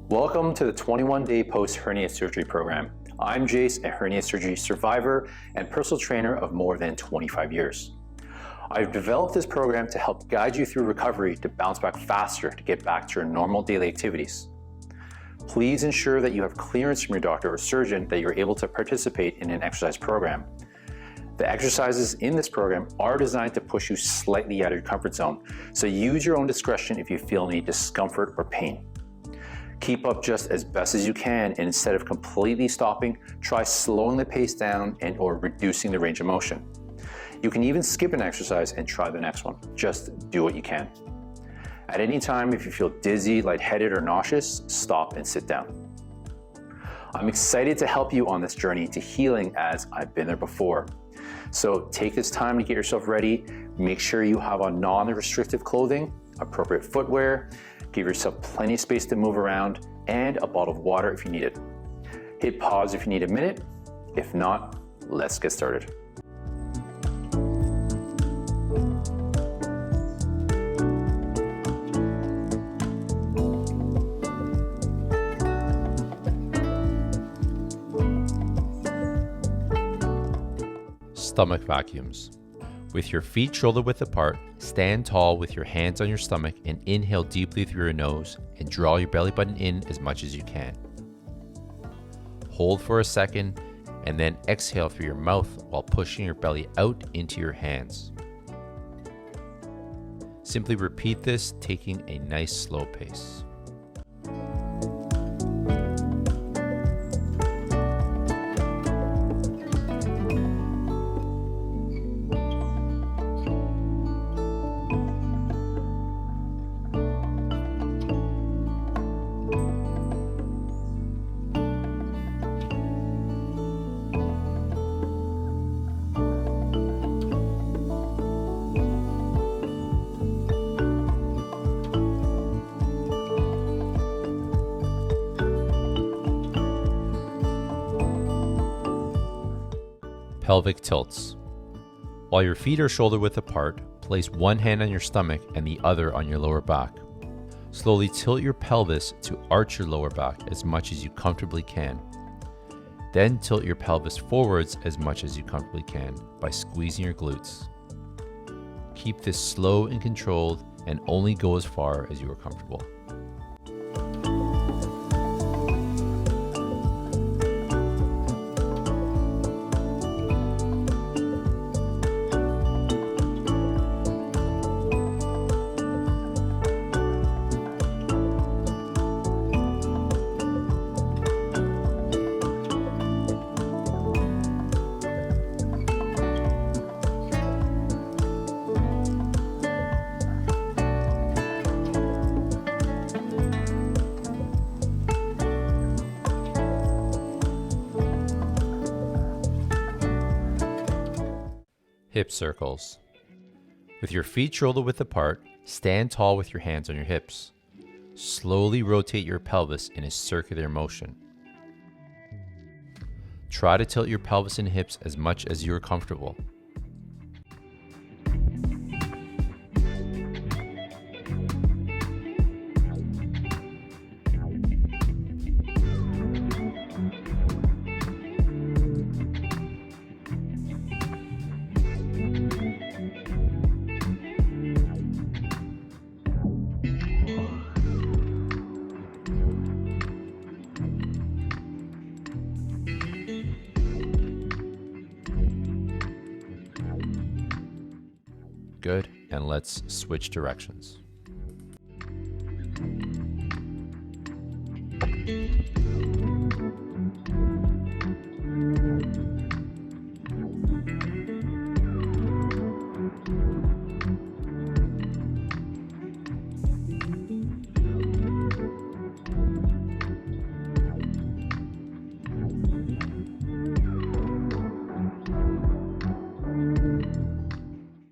Welcome to the 21-day post-hernia surgery program. I'm Jace, a hernia surgery survivor and personal trainer of more than 25 years. I've developed this program to help guide you through recovery to bounce back faster to get back to your normal daily activities. Please ensure that you have clearance from your doctor or surgeon that you're able to participate in an exercise program. The exercises in this program are designed to push you slightly out of your comfort zone, so use your own discretion if you feel any discomfort or pain. Keep up just as best as you can, and instead of completely stopping, try slowing the pace down and or reducing the range of motion. You can even skip an exercise and try the next one. Just do what you can. At any time, if you feel dizzy, lightheaded, or nauseous, stop and sit down. I'm excited to help you on this journey to healing as I've been there before. So take this time to get yourself ready. Make sure you have on non-restrictive clothing, appropriate footwear, give yourself plenty of space to move around, and a bottle of water if you need it. Hit pause if you need a minute. If not, let's get started. Stomach vacuums. With your feet shoulder width apart, stand tall with your hands on your stomach and inhale deeply through your nose and draw your belly button in as much as you can. Hold for a second and then exhale through your mouth while pushing your belly out into your hands. Simply repeat this, taking a nice slow pace. Pelvic tilts. While your feet are shoulder width apart, place one hand on your stomach and the other on your lower back. Slowly tilt your pelvis to arch your lower back as much as you comfortably can. Then tilt your pelvis forwards as much as you comfortably can by squeezing your glutes. Keep this slow and controlled and only go as far as you are comfortable. Hip circles. With your feet shoulder width apart, stand tall with your hands on your hips. Slowly rotate your pelvis in a circular motion. Try to tilt your pelvis and hips as much as you are comfortable. Good, and let's switch directions.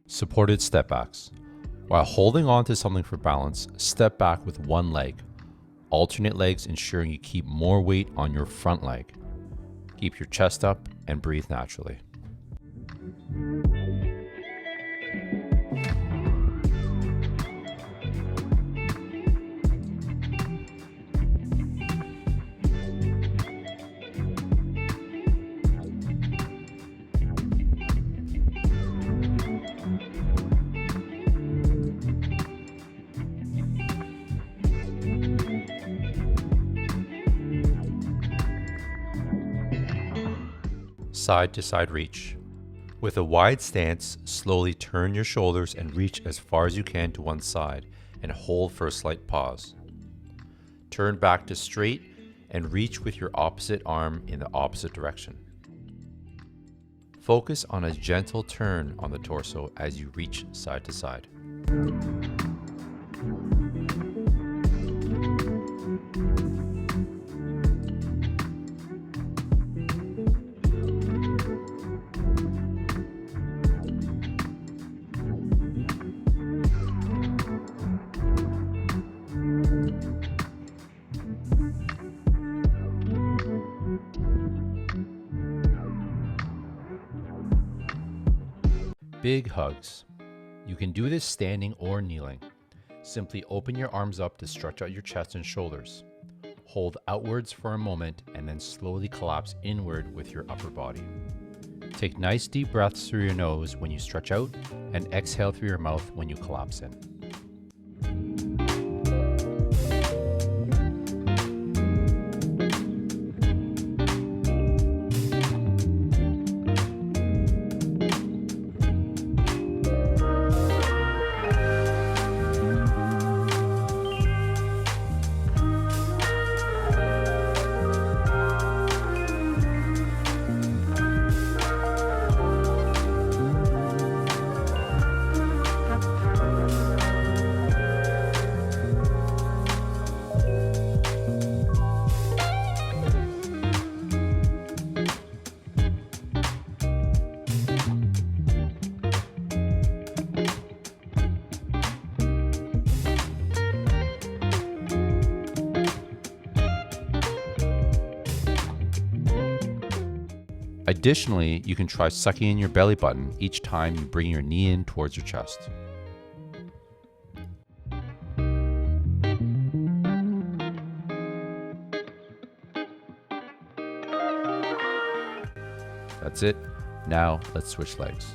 Supported step backs. While holding on to something for balance, step back with one leg. Alternate legs, ensuring you keep more weight on your front leg. Keep your chest up and breathe naturally. Side to side reach. With a wide stance, slowly turn your shoulders and reach as far as you can to one side and hold for a slight pause. Turn back to straight and reach with your opposite arm in the opposite direction. Focus on a gentle turn on the torso as you reach side to side. Big hugs. You can do this standing or kneeling. Simply open your arms up to stretch out your chest and shoulders. Hold outwards for a moment and then slowly collapse inward with your upper body. Take nice deep breaths through your nose when you stretch out and exhale through your mouth when you collapse in. Additionally, you can try sucking in your belly button each time you bring your knee in towards your chest. That's it. Now let's switch legs.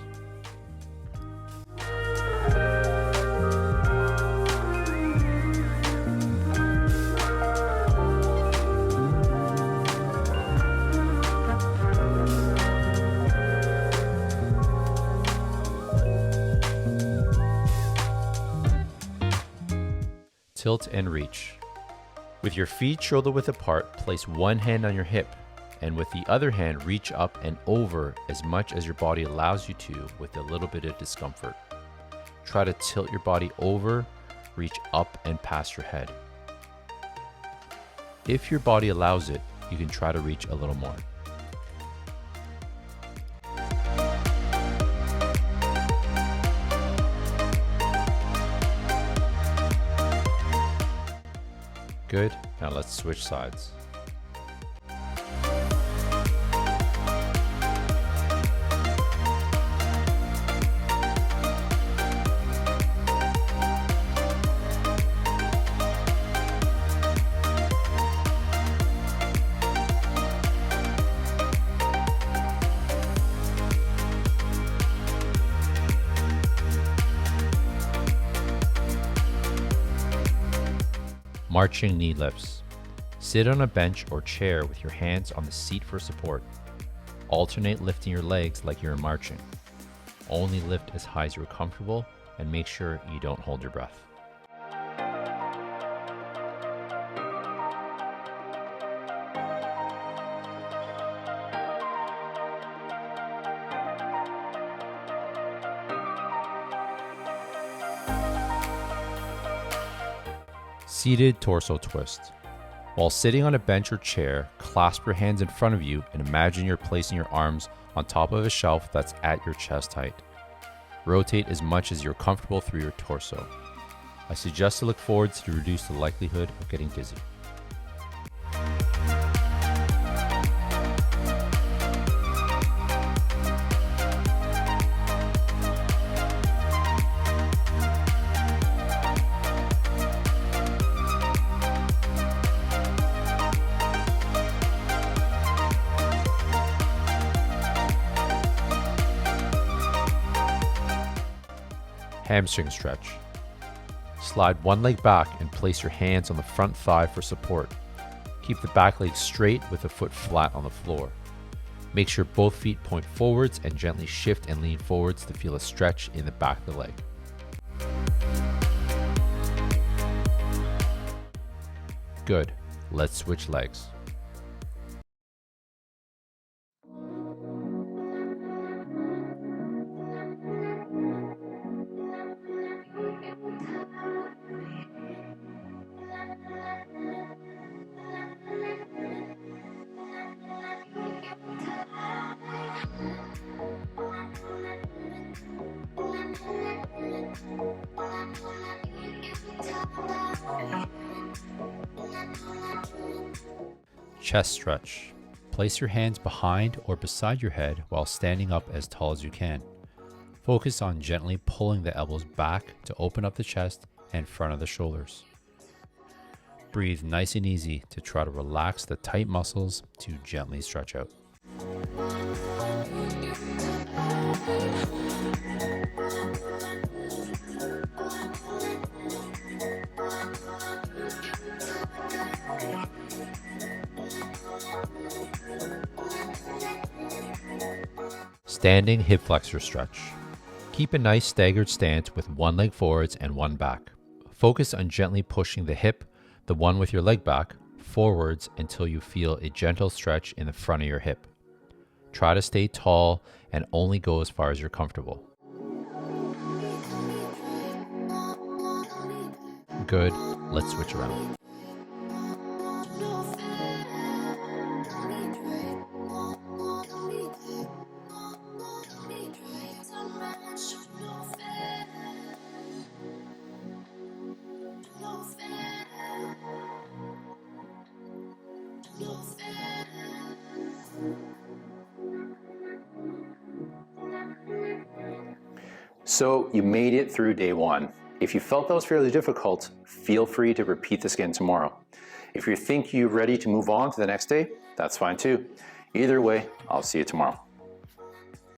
Tilt and reach. With your feet shoulder width apart, place one hand on your hip, and with the other hand reach up and over as much as your body allows you to with a little bit of discomfort. Try to tilt your body over, reach up and past your head. If your body allows it, you can try to reach a little more. Good. Now let's switch sides. Marching knee lifts. Sit on a bench or chair with your hands on the seat for support. Alternate lifting your legs like you're marching. Only lift as high as you're comfortable and make sure you don't hold your breath. Seated torso twist. While sitting on a bench or chair, clasp your hands in front of you and imagine you're placing your arms on top of a shelf that's at your chest height. Rotate as much as you're comfortable through your torso. I suggest to look forwards to reduce the likelihood of getting dizzy. Hamstring stretch. Slide one leg back and place your hands on the front thigh for support. Keep the back leg straight with the foot flat on the floor. Make sure both feet point forwards and gently shift and lean forwards to feel a stretch in the back of the leg. Good. Let's switch legs. Chest stretch. Place your hands behind or beside your head while standing up as tall as you can. Focus on gently pulling the elbows back to open up the chest and front of the shoulders. Breathe nice and easy to try to relax the tight muscles to gently stretch out. Standing hip flexor stretch. Keep a nice staggered stance with one leg forwards and one back. Focus on gently pushing the hip, the one with your leg back, forwards until you feel a gentle stretch in the front of your hip. Try to stay tall and only go as far as you're comfortable. Good. Let's switch around. So you made it through day one. If you felt that was fairly difficult, feel free to repeat this again tomorrow. If you think you're ready to move on to the next day, that's fine too. Either way, I'll see you tomorrow.